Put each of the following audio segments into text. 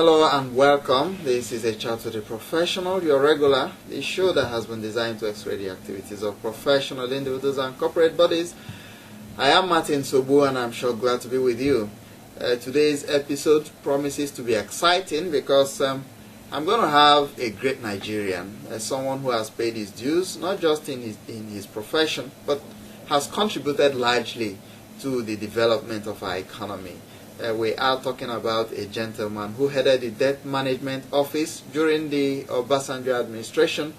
Hello and welcome. This is a chat to the professional, your regular, the show that has been designed to x-ray the activities of professional individuals and corporate bodies. I am Martin Sobu and I'm sure glad to be with you. Today's episode promises to be exciting because I'm going to have a great Nigerian, someone who has paid his dues, not just in his profession, but has contributed largely to the development of our economy. We are talking about a gentleman who headed the debt management office during the Obasanjo administration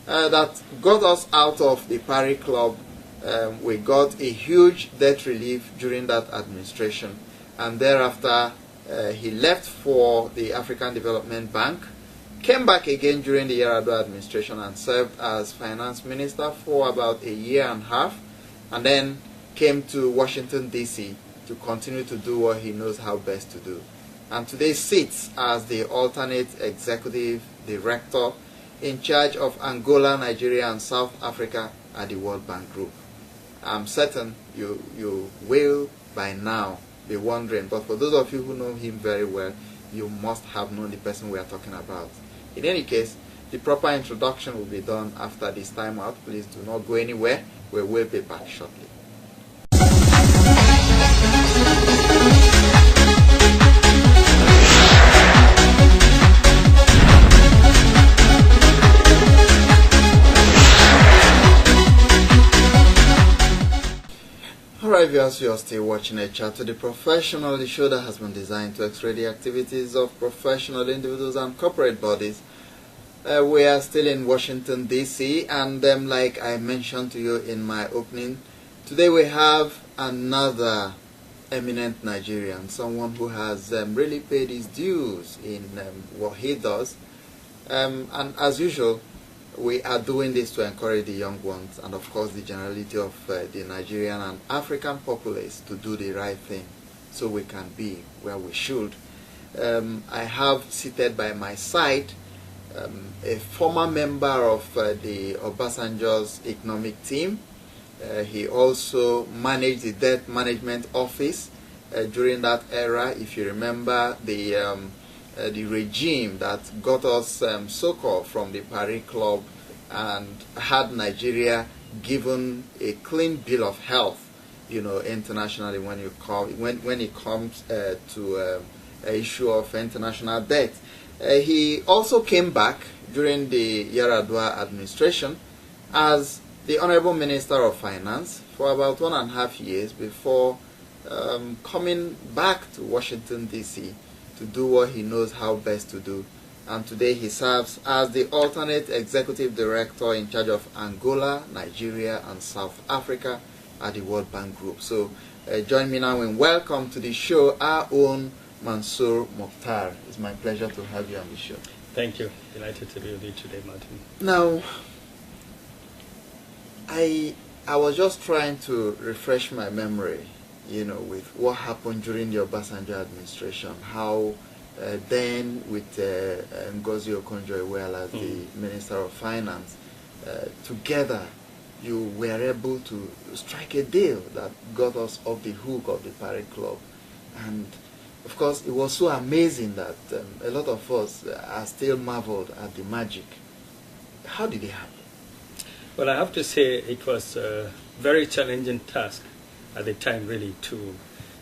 that got us out of the Paris Club. We got a huge debt relief during that administration, and thereafter he left for the African Development Bank, came back again during the Yar'Adua administration and served as finance minister for about a year and a half, and then came to Washington, D.C. to continue to do what he knows how best to do. And today sits as the alternate executive director in charge of Angola, Nigeria, and South Africa at the World Bank Group. I'm certain you will by now be wondering, but for those of you who know him very well, you must have known the person we are talking about. In any case, the proper introduction will be done after this time out. Please do not go anywhere. We will be back shortly. Alright viewers, you are still watching a chat to the professional, the show that has been designed to x-ray the activities of professional individuals and corporate bodies. We are still in Washington, D.C. and like I mentioned to you in my opening, today we have another eminent Nigerian, someone who has really paid his dues in what he does. And as usual, we are doing this to encourage the young ones and of course the generality of the Nigerian and African populace to do the right thing so we can be where we should. I have seated by my side a former member of the Obasanjo's economic team. He also managed the debt management office during that era. If you remember the regime that got us so-called from the Paris Club and had Nigeria given a clean bill of health, you know, internationally when it comes to an issue of international debt. He also came back during the Yar'Adua administration as the Honorable Minister of Finance for about 1.5 years before coming back to Washington, D.C. to do what he knows how best to do. And today he serves as the alternate executive director in charge of Angola, Nigeria, and South Africa at the World Bank Group. So join me now and welcome to the show our own Mansur Murtar. It's my pleasure to have you on the show. Thank you. Delighted to be with you today, Martin. Now, I was just trying to refresh my memory, you know, with what happened during the Obasanjo administration, how then with Ngozi Okonjo-Iweala as the Minister of Finance, together you were able to strike a deal that got us off the hook of the Paris Club. And of course it was so amazing that a lot of us are still marveled at the magic. How did it happen? Well, I have to say it was a very challenging task at the time, really, to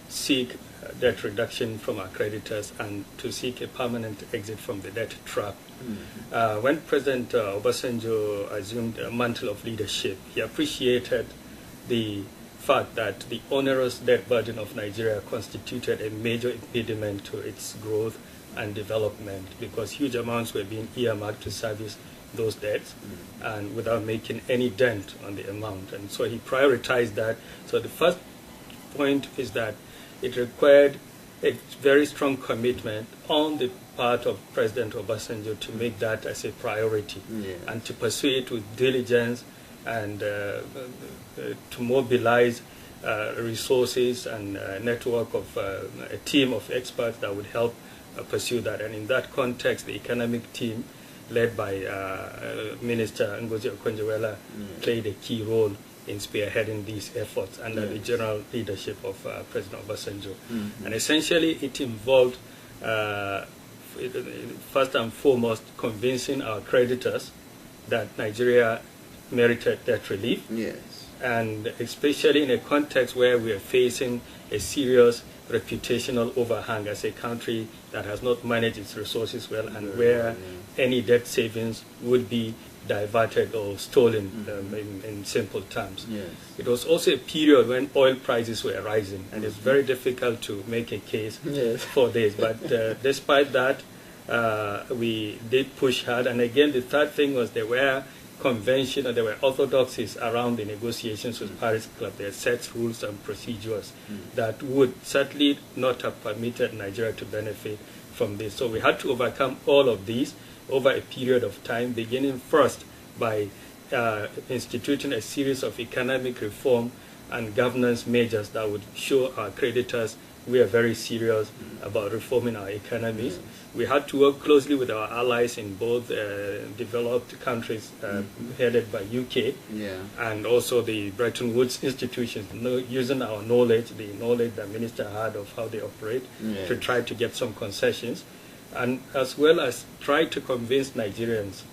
seek debt reduction from our creditors and to seek a permanent exit from the debt trap. When President Obasanjo assumed a mantle of leadership, he appreciated the fact that the onerous debt burden of Nigeria constituted a major impediment to its growth and development because huge amounts were being earmarked to service those debts and without making any dent on the amount. And so he prioritized that. So the first point is that it required a very strong commitment on the part of President Obasanjo to make that as a priority and to pursue it with diligence and to mobilize resources and a network of a team of experts that would help pursue that. And in that context, the economic team led by Minister Ngozi Okonjo-Iweala played a key role in spearheading these efforts under the general leadership of President Obasanjo. And essentially it involved first and foremost, convincing our creditors that Nigeria merited debt relief. Yes. And especially in a context where we are facing a serious reputational overhang as a country that has not managed its resources well, and where any debt savings would be diverted or stolen, in simple terms. Yes. It was also a period when oil prices were rising, and it's very difficult to make a case for this. But despite that, we did push hard. And again, the third thing was there were convention, or there were orthodoxies around the negotiations with Paris Club. There are set rules and procedures that would certainly not have permitted Nigeria to benefit from this. So we had to overcome all of these over a period of time, beginning first by instituting a series of economic reform and governance measures that would show our creditors we are very serious about reforming our economies. We had to work closely with our allies in both developed countries headed by UK and also the Bretton Woods institutions, using our knowledge, the knowledge that Minister had of how they operate, to try to get some concessions, and as well as try to convince Nigerians,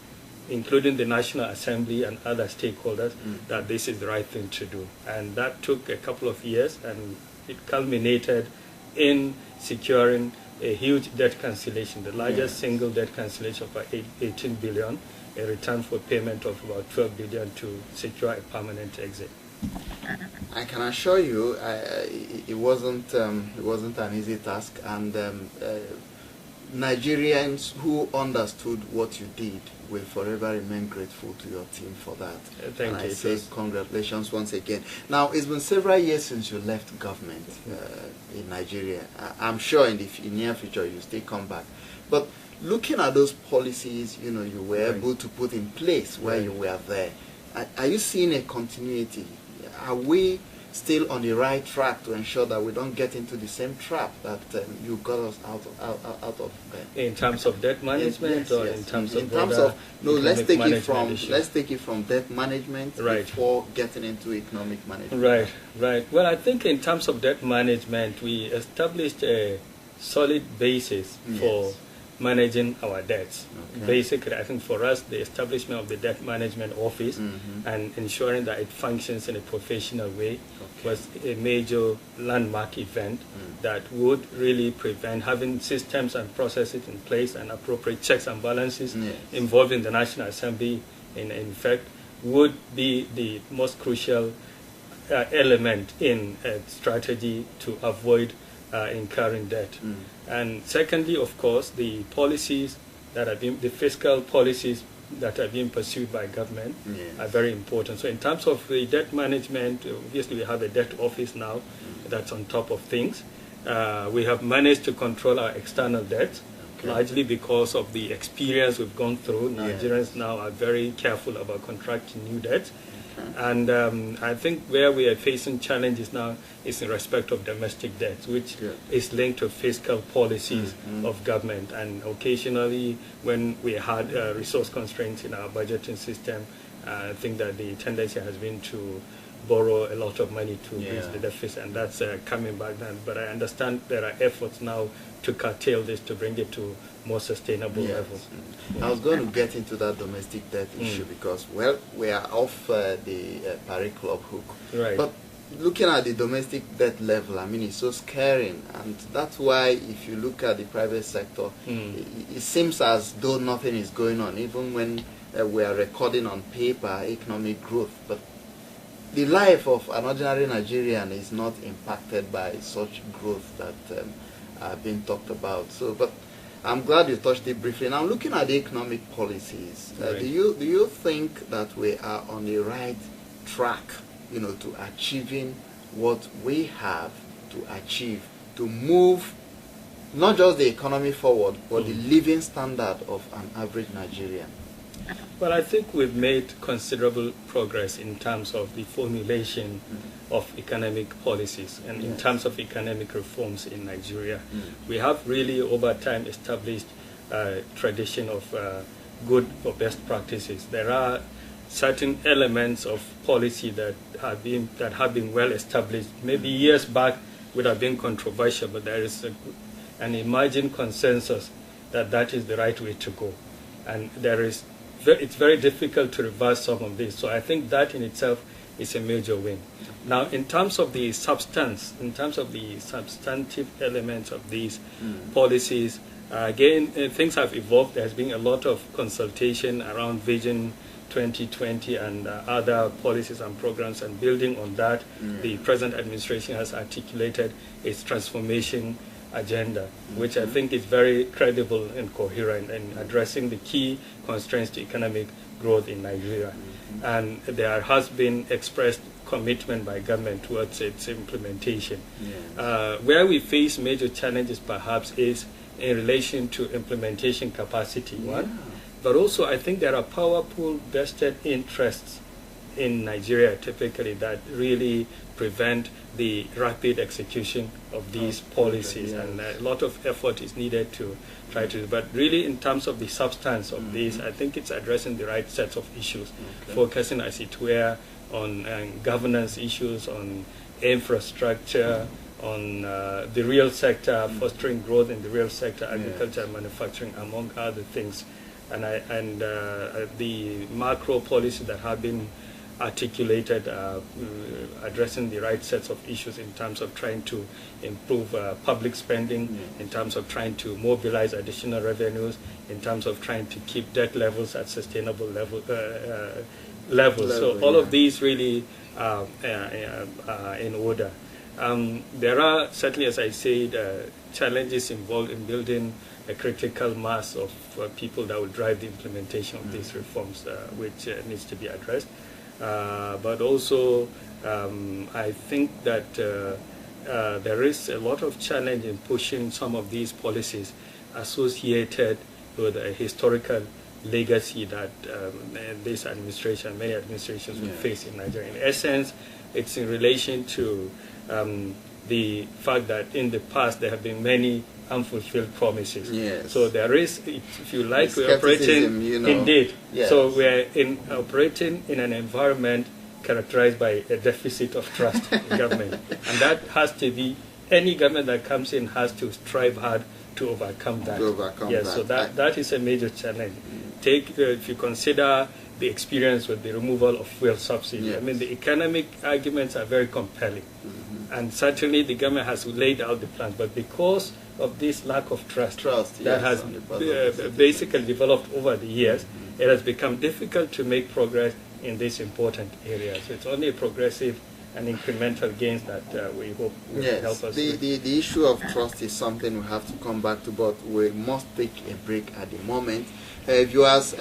including the National Assembly and other stakeholders, that this is the right thing to do. And that took a couple of years, and it culminated in securing a huge debt cancellation, the largest single debt cancellation of about 18 billion, a return for payment of about 12 billion to secure a permanent exit. I can assure you, it wasn't an easy task, and Nigerians who understood what you did will forever remain grateful to your team for that. Thank you. I say congratulations once again. Now, it's been several years since you left government in Nigeria. I'm sure in the near future you'll still come back. But looking at those policies, you know, you were able to put in place while you were there, are you seeing a continuity? Are we still on the right track to ensure that we don't get into the same trap that you got us out of? In terms of debt management, or in terms of no, let's take it from debt management before getting into economic management. Right. Well, I think in terms of debt management, we established a solid basis for managing our debts. Basically, I think for us, the establishment of the debt management office and ensuring that it functions in a professional way was a major landmark event that would really prevent having systems and processes in place and appropriate checks and balances involving the National Assembly, in fact, would be the most crucial element in a strategy to avoid incurring debt. And secondly, of course, the policies that are being, the fiscal policies that are being pursued by government are very important. So in terms of the debt management, obviously we have a debt office now that's on top of things. We have managed to control our external debt, largely because of the experience we've gone through. Nigerians now are very careful about contracting new debts. And I think where we are facing challenges now is in respect of domestic debt, which is linked to fiscal policies of government. And occasionally, when we had resource constraints in our budgeting system, I think that the tendency has been to borrow a lot of money to bridge the deficit, and that's coming back down. But I understand there are efforts now to curtail this, to bring it to more sustainable levels. I was going to get into that domestic debt issue because, well, we are off the Paris Club hook. But looking at the domestic debt level, I mean, it's so scaring, and that's why if you look at the private sector, it seems as though nothing is going on, even when we are recording on paper economic growth. But the life of an ordinary Nigerian is not impacted by such growth that are being talked about. So, but I'm glad you touched it briefly. Now, looking at the economic policies, do you think that we are on the right track, you know, to achieving what we have to achieve to move not just the economy forward, but the living standard of an average Nigerian? Well, I think we've made considerable progress in terms of the formulation of economic policies and in terms of economic reforms in Nigeria. We have really over time established a tradition of good or best practices. There are certain elements of policy that have been well established. Maybe years back would have been controversial, but there is an emerging consensus that that is the right way to go. And it's very difficult to reverse some of this. So I think that in itself is a major win. Now, in terms of the substance, in terms of the substantive elements of these policies, again, things have evolved. There's been a lot of consultation around Vision 2020 and other policies and programs, and building on that, the present administration has articulated its transformation agenda, which I think is very credible and coherent in addressing the key constraints to economic growth in Nigeria. And there has been expressed commitment by government towards its implementation. Where we face major challenges perhaps is in relation to implementation capacity, but also I think there are powerful vested interests in Nigeria typically that really prevent the rapid execution of these policies, and a lot of effort is needed to try to, but really in terms of the substance of this, I think it's addressing the right sets of issues, focusing as it were on governance issues, on infrastructure, on the real sector, fostering growth in the real sector, agriculture and manufacturing, among other things. And the macro policies that have been articulated, addressing the right sets of issues in terms of trying to improve public spending, in terms of trying to mobilize additional revenues, in terms of trying to keep debt levels at sustainable levels. So all of these really are in order. There are certainly, as I said, challenges involved in building a critical mass of people that will drive the implementation of these reforms, which needs to be addressed. But also, I think that there is a lot of challenge in pushing some of these policies associated with a historical legacy that this administration, many administrations will face in Nigeria. In essence, it's in relation to the fact that in the past there have been many unfulfilled promises. So there is, if you like, we're operating, indeed. So we're operating in an environment characterized by a deficit of trust in government. And that has to be, any government that comes in has to strive hard to overcome that. So that is a major challenge. If you consider the experience with the removal of fuel subsidy, I mean, the economic arguments are very compelling. And certainly the government has laid out the plans, but because of this lack of trust that has basically developed over the years, it has become difficult to make progress in these important areas. So it's only a progressive and incremental gains that we hope will help us. The issue of trust is something we have to come back to, but we must take a break at the moment. Viewers,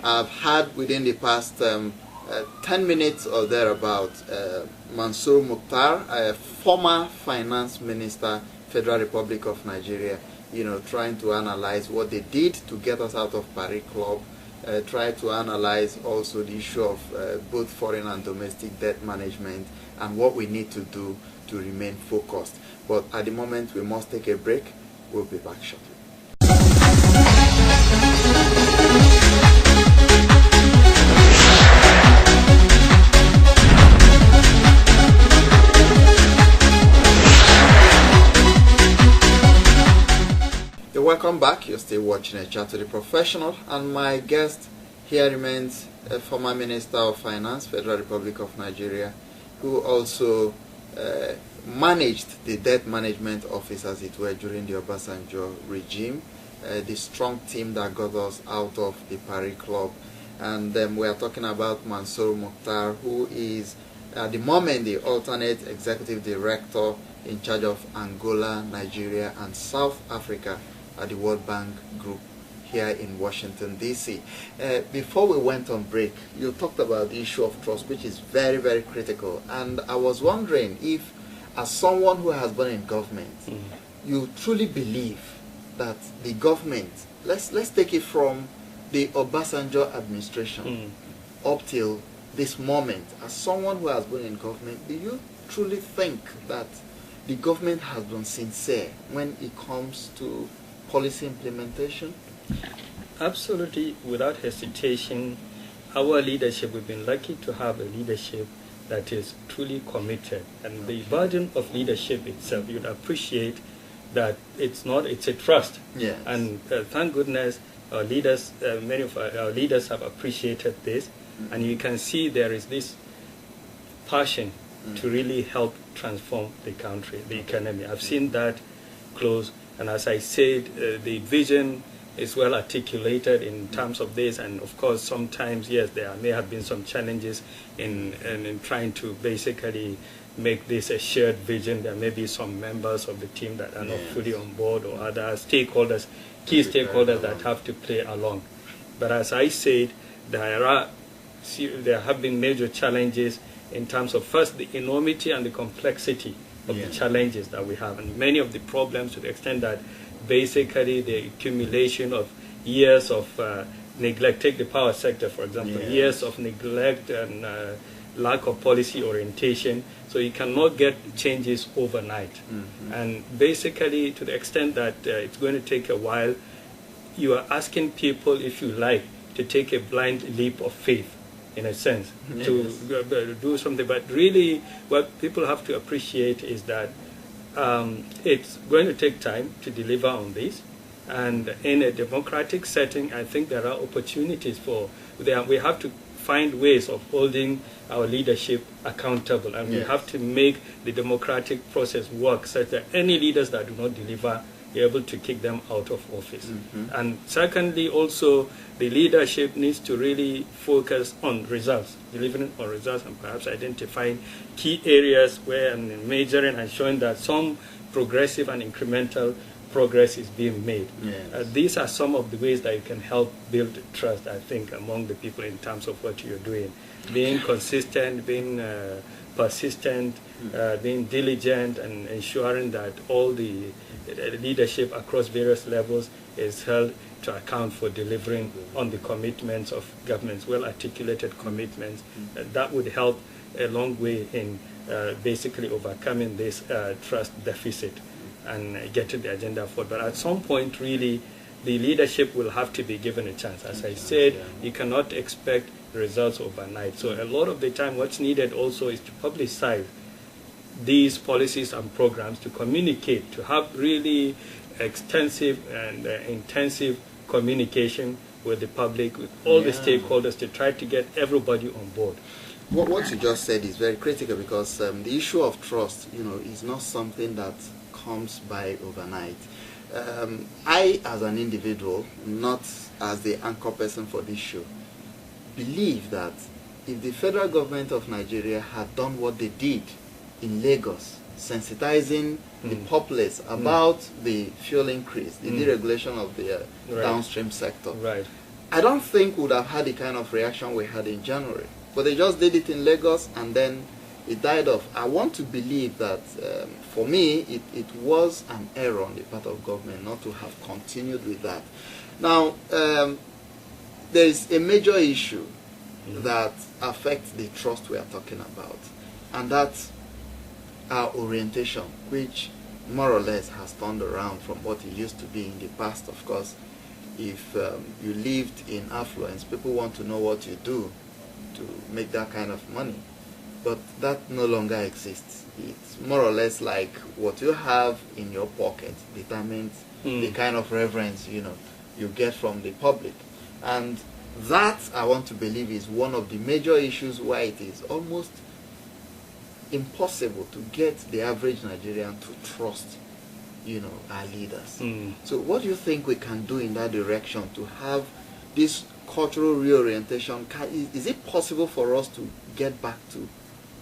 I've had within the past 10 minutes or thereabout, Mansur Murtar, a former finance minister, Federal Republic of Nigeria, trying to analyze what they did to get us out of Paris Club, try to analyze also the issue of both foreign and domestic debt management and what we need to do to remain focused. But at the moment, we must take a break. We'll be back shortly. Welcome back. You're still watching A Chat to the Professional, and my guest here remains a former Minister of Finance, Federal Republic of Nigeria, who also managed the debt management office, as it were, during the Obasanjo regime, the strong team that got us out of the Paris Club. And then we are talking about Mansur Murtar, who is at the moment the alternate executive director in charge of Angola, Nigeria, and South Africa at the World Bank Group here in Washington, D.C. Before we went on break, you talked about the issue of trust, which is very, very critical. And I was wondering if, as someone who has been in government, you truly believe that the government, let's take it from the Obasanjo administration up till this moment, as someone who has been in government, do you truly think that the government has been sincere when it comes to policy implementation? Absolutely, without hesitation. Our leadership, we've been lucky to have a leadership that is truly committed. And the burden of leadership itself, you'd appreciate that it's a trust. Yes. And thank goodness our leaders, many of our leaders have appreciated this, and you can see there is this passion to really help transform the country, the economy. I've seen that close, and as I said, the vision is well articulated in terms of this, and of course sometimes, yes, there may have been some challenges in trying to basically make this a shared vision. There may be some members of the team that are not fully on board, or other stakeholders, key stakeholders that have to play along. But as I said, there have been major challenges in terms of, first, the enormity and the complexity of the challenges that we have, and many of the problems, to the extent that basically the accumulation of years of neglect. Take the power sector, for example, years of neglect and lack of policy orientation. So you cannot get changes overnight. And basically, to the extent that it's going to take a while, you are asking people, if you like, to take a blind leap of faith, in a sense, to do something. But really, what people have to appreciate is that it's going to take time to deliver on this. And in a democratic setting, I think there are opportunities we have to find ways of holding our leadership accountable, and we have to make the democratic process work such that any leaders that do not deliver, you're able to kick them out of office. And secondly, also, the leadership needs to really focus on results, delivering on results, and perhaps identifying key areas where measuring and showing that some progressive and incremental progress is being made. These are some of the ways that you can help build trust, I think, among the people in terms of what you're doing. Being consistent, being persistent, being diligent, and ensuring that all the leadership across various levels is held to account for delivering on the commitments of governments, well-articulated commitments. That would help a long way in basically overcoming this trust deficit and getting the agenda forward. But at some point, really, the leadership will have to be given a chance. As I said, you cannot expect results overnight. So a lot of the time, what's needed also is to publicize these policies and programs, to communicate, to have really extensive and intensive communication with the public, with all the stakeholders, to try to get everybody on board. What you just said is very critical, because the issue of trust, is not something that comes by overnight. I, as an individual, not as the anchor person for this show, believe that if the federal government of Nigeria had done what they did in Lagos, sensitizing the populace about the fuel increase, the deregulation of the downstream sector, I don't think we would have had the kind of reaction we had in January. But they just did it in Lagos, and then it died off. I want to believe that, for me, it was an error on the part of government not to have continued with that. Now, there is a major issue that affects the trust we are talking about, and that's our orientation, which more or less has turned around from what it used to be in the past. Of course, if you lived in affluence, people want to know what you do to make that kind of money. But that no longer exists. It's more or less like what you have in your pocket determines the kind of reverence you get from the public. And that, I want to believe, is one of the major issues why it is almost impossible to get the average Nigerian to trust our leaders. So what do you think we can do in that direction to have this cultural reorientation? Is it possible for us to get back to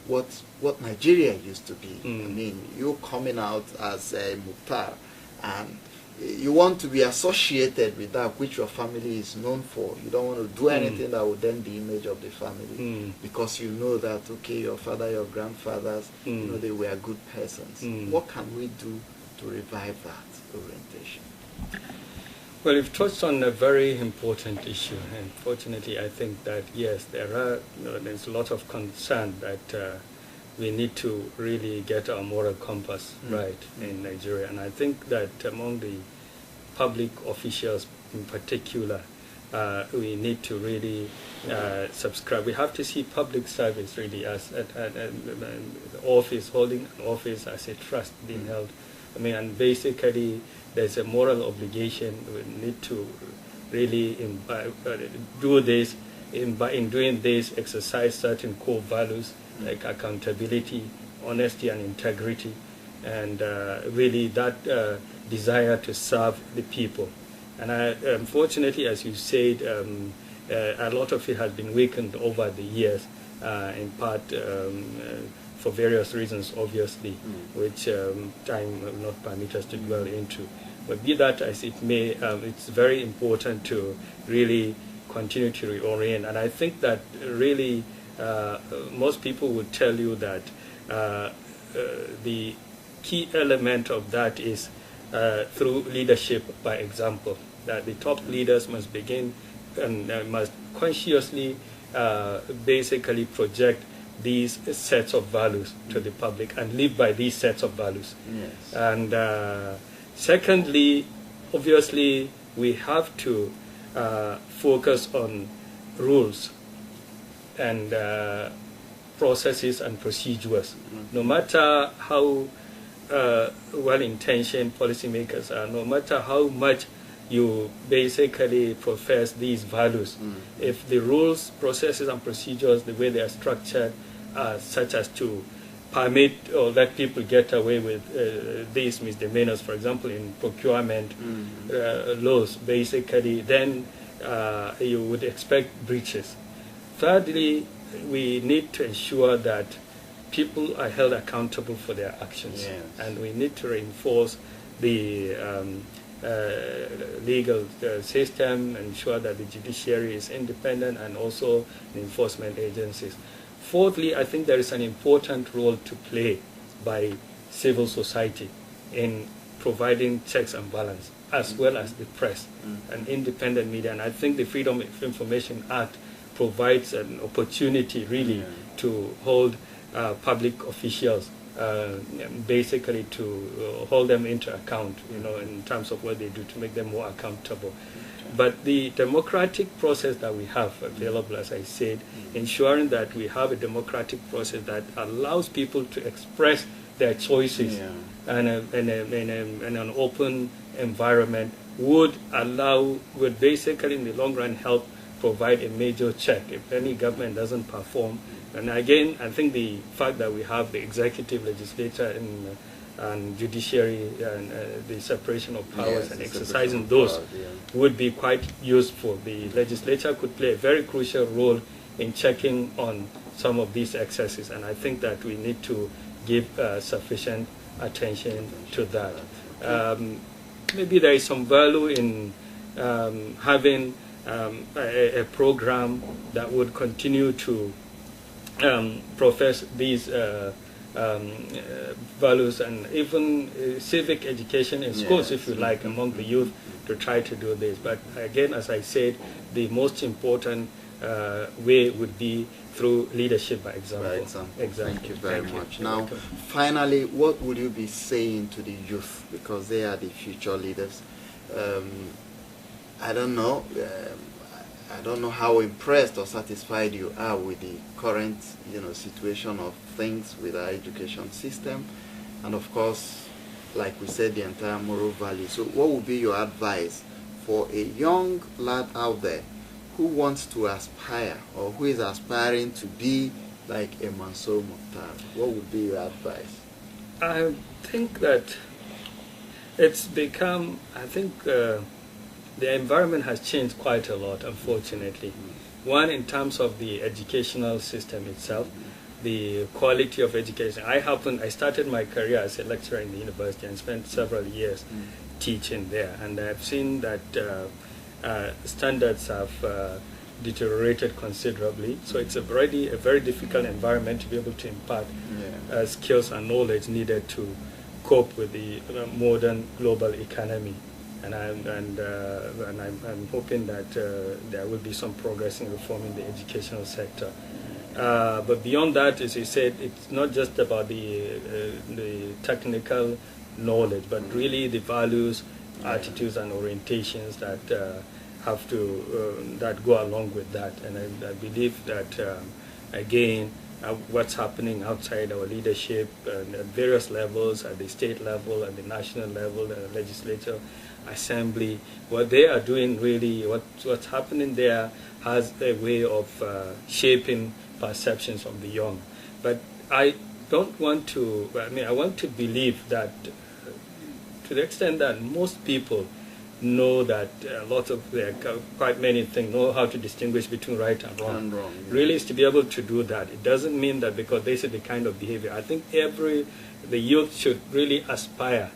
what Nigeria used to be? I mean, you coming out as a Murtar, and you want to be associated with that which your family is known for. You don't want to do anything that would then the image of the family, because you know that, okay, your father, your grandfathers, they were good persons. What can we do to revive that orientation? Well, you've touched on a very important issue, and fortunately, I think that yes, there's a lot of concern that we need to really get our moral compass right in Nigeria, and I think that among the public officials in particular, we need to really subscribe. We have to see public service really as an office, holding an office as a trust being held I mean, and basically there's a moral obligation. We need to really do this. In doing this, exercise certain core values like accountability, honesty, and integrity, and really that desire to serve the people. And unfortunately, as you said, a lot of it has been weakened over the years, in part for various reasons, obviously, which time will not permit us to dwell into. But be that as it may, it's very important to really continue to reorient. And I think that really most people would tell you that the key element of that is through leadership by example, that the top leaders must begin and must consciously basically project these sets of values to the public and live by these sets of values. Yes. And secondly, obviously, we have to focus on rules and processes and procedures. No matter how well-intentioned policymakers are, no matter how much you basically profess these values, if the rules, processes, and procedures, the way they are structured, are such as to permit or let people get away with these misdemeanors, for example, in procurement laws, basically, then you would expect breaches. Thirdly, we need to ensure that people are held accountable for their actions, yes. and we need to reinforce the legal system, ensure that the judiciary is independent, and also the enforcement agencies. Fourthly, I think there is an important role to play by civil society in providing checks and balance, as well as the press and independent media. And I think the Freedom of Information Act provides an opportunity really to hold public officials, basically to hold them into account, in terms of what they do, to make them more accountable. But the democratic process that we have available, as I said, ensuring that we have a democratic process that allows people to express their choices and in an open environment would basically in the long run help provide a major check if any government doesn't perform. And again, I think the fact that we have the executive, legislature, and judiciary, and the separation of powers, and exercising those would be quite useful. The legislature could play a very crucial role in checking on some of these excesses, and I think that we need to give sufficient attention to that. Maybe there is some value in having a program that would continue to profess these values, and even civic education in schools, if you like, among the youth, to try to do this. But again, as I said, the most important way would be through leadership by example. Exactly. Thank you very much. Now, welcome. Finally, what would you be saying to the youth, because they are the future leaders? I don't know. I don't know how impressed or satisfied you are with the current, situation of things with our education system, and of course, like we said, the entire moral value. So, what would be your advice for a young lad out there who wants to aspire, or who is aspiring to be like a Mansur Murtar? What would be your advice? I think that it's become, the environment has changed quite a lot, unfortunately. One, in terms of the educational system itself, the quality of education. I started my career as a lecturer in the university and spent several years teaching there, and I've seen that standards have deteriorated considerably. So it's already a very difficult environment to be able to impart skills and knowledge needed to cope with the modern global economy. And I'm hoping that there will be some progress in reforming the educational sector. But beyond that, as you said, it's not just about the technical knowledge, but really the values, attitudes, and orientations that that go along with that. And I believe that again, what's happening outside our leadership and at various levels, at the state level, at the national level, the legislature, assembly. What they are doing really, what's happening there has a way of shaping perceptions of the young. But I don't want to, I want to believe that to the extent that most people know that quite many things, know how to distinguish between right and wrong. Yeah. Really is to be able to do that. It doesn't mean that because this is the kind of behavior. I think the youth should really aspire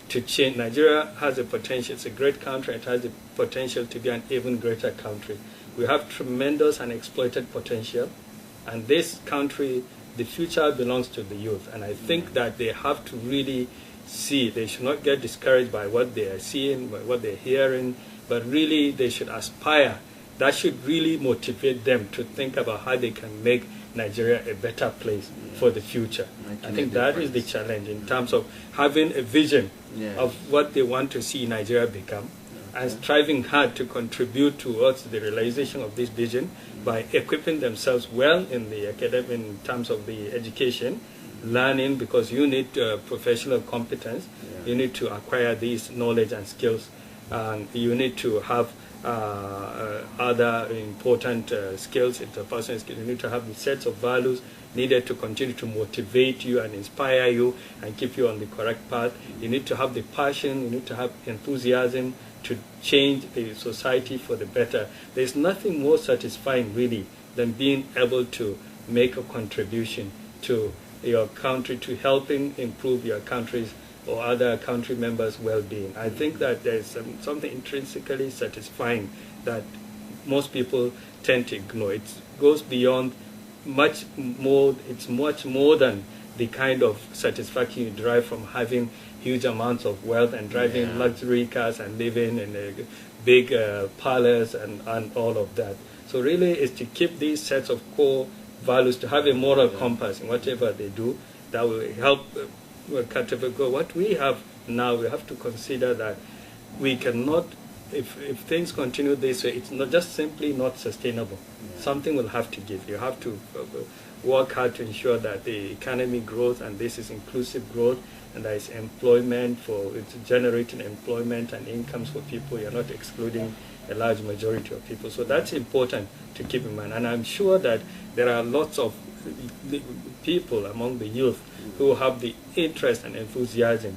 to change. Nigeria has a potential. It's a great country. It has the potential to be an even greater country. We have tremendous and exploited potential. And this country, the future belongs to the youth. And I think that they have to really see, they should not get discouraged by what they are seeing, by what they're hearing, but really they should aspire. That should really motivate them to think about how they can make Nigeria a better place for the future. I think that is the challenge in terms of having a vision of what they want to see Nigeria become and striving hard to contribute towards the realization of this vision by equipping themselves well in the academic, in terms of the education, learning, because you need professional competence, you need to acquire these knowledge and skills, and you need to have other important skills, interpersonal skills. You need to have the sets of values needed to continue to motivate you and inspire you and keep you on the correct path. You need to have the passion, you need to have enthusiasm to change the society for the better. There's nothing more satisfying really than being able to make a contribution to your country, to helping improve your country's or other country members' well-being. I think that there's something intrinsically satisfying that most people tend to ignore. It goes beyond much more, it's much more than the kind of satisfaction you derive from having huge amounts of wealth and driving luxury cars and living in a big palace and all of that. So really it's to keep these sets of core values, to have a moral compass in whatever they do that will help categorize what we have now. We have to consider that we cannot, if things continue this way, it's not just simply not sustainable. Something will have to give. You have to work hard to ensure that the economy grows, and this is inclusive growth, and there is employment it's generating employment and incomes for people. You're not excluding a large majority of people. So that's important to keep in mind. And I'm sure that there are lots of people among the youth who have the interest and enthusiasm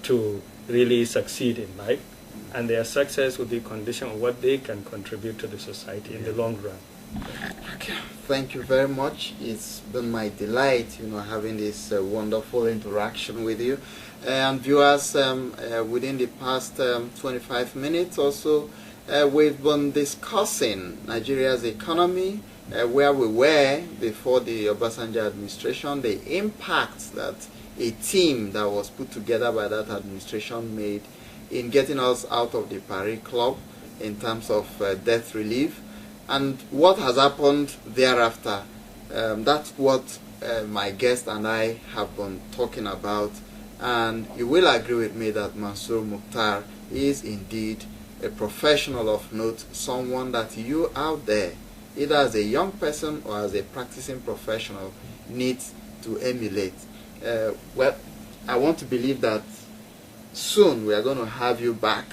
to really succeed in life, and their success will be conditioned on what they can contribute to the society in the long run. Okay. Thank you very much. It's been my delight, having this wonderful interaction with you. And viewers, within the past 25 minutes or so, we've been discussing Nigeria's economy, where we were before the Obasanjo administration, the impact that a team that was put together by that administration made in getting us out of the Paris Club in terms of debt relief, and what has happened thereafter. That's what my guest and I have been talking about, and you will agree with me that Mansur Murtar is indeed a professional of note, someone that you out there, either as a young person or as a practicing professional, needs to emulate. Well, I want to believe that soon we are going to have you back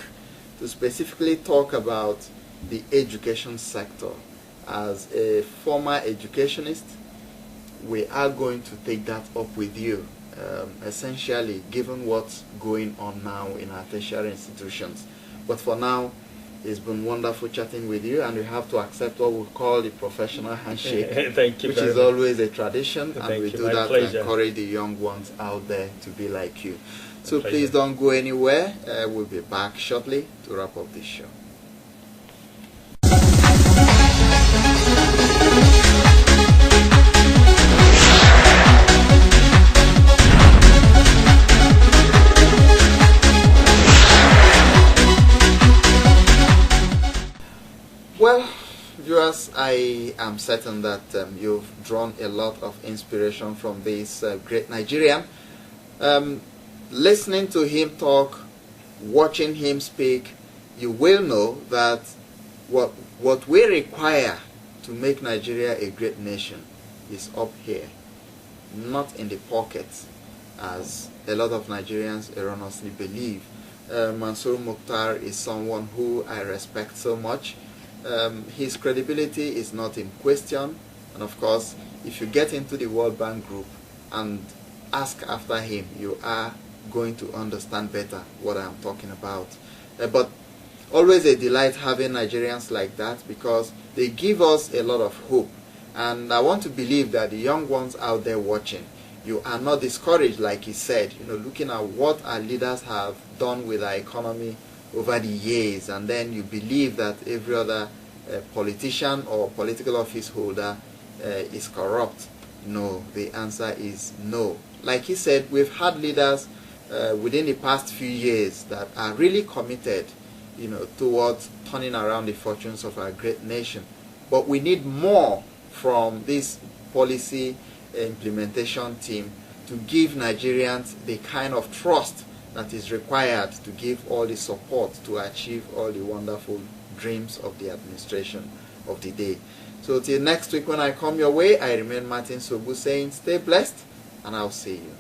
to specifically talk about the education sector. As a former educationist, we are going to take that up with you, essentially, given what's going on now in our tertiary institutions. But for now, it's been wonderful chatting with you, and we have to accept what we call the professional handshake, Thank you, which is always a tradition, and Thank we you. do My that pleasure. to encourage the young ones out there to be like you. So pleasure. please don't go anywhere. We'll be back shortly to wrap up this show. Well, viewers, I am certain that you've drawn a lot of inspiration from this great Nigerian. Listening to him talk, watching him speak, you will know that what we require to make Nigeria a great nation is up here. not in the pockets, as a lot of Nigerians erroneously believe. Mansur Murtar is someone who I respect so much. His credibility is not in question, and of course, if you get into the World Bank group and ask after him, you are going to understand better what I'm talking about. But always a delight having Nigerians like that, because they give us a lot of hope. And I want to believe that the young ones out there watching, you are not discouraged, like he said, looking at what our leaders have done with our economy over the years, and then you believe that every other politician or political office holder is corrupt. No, the answer is no. Like he said, we've had leaders within the past few years that are really committed, towards turning around the fortunes of our great nation. But we need more from this policy implementation team to give Nigerians the kind of trust that is required to give all the support to achieve all the wonderful dreams of the administration of the day. So till next week when I come your way, I remain Martin Sobu saying stay blessed, and I'll see you.